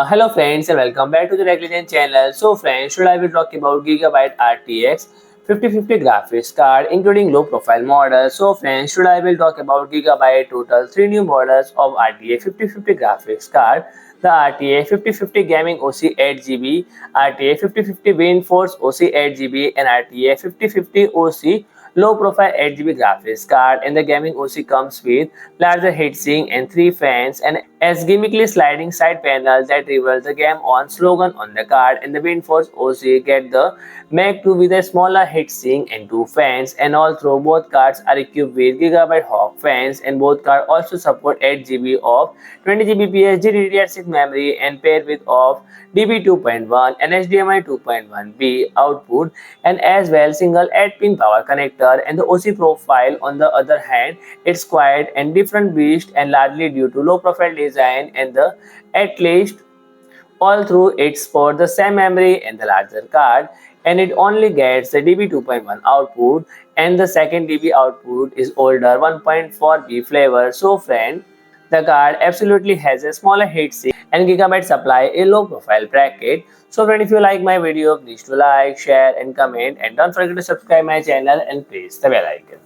Hello friends and welcome back to the Recline channel. So friends, today I will talk about Gigabyte RTX 5050 graphics card including low profile model. So friends, today I will talk about Gigabyte total 3 new models of RTX 5050 graphics card. The RTX 5050 Gaming OC 8GB, RTX 5050 Windforce OC 8GB and RTX 5050 OC low profile 8GB graphics card, and the gaming OC comes with larger heatsink and 3 fans and as gimmicky sliding side panels that reveal the game on slogan on the card, and the Windforce OC get the Mac 2 with a smaller heatsink and 2 fans, and all through both cards are equipped with Gigabyte Hawk fans, and both cards also support 8GB of 20 Gbps GDDR6 memory and paired with of DB 2.1 and HDMI 2.1B output, and as well single 8-pin power connector. And the OC profile on the other hand, it's quiet and different beast and largely due to low profile design, and the at least all through it's for the same memory and the larger card, and it only gets the DB 2.1 output, and the second DB output is older 1.4B flavor. So friend, the card absolutely has a smaller heatsink and Gigabyte supply a low profile bracket. So friend, if you like my video, please do like, share and comment, and don't forget to subscribe my channel and press the bell icon.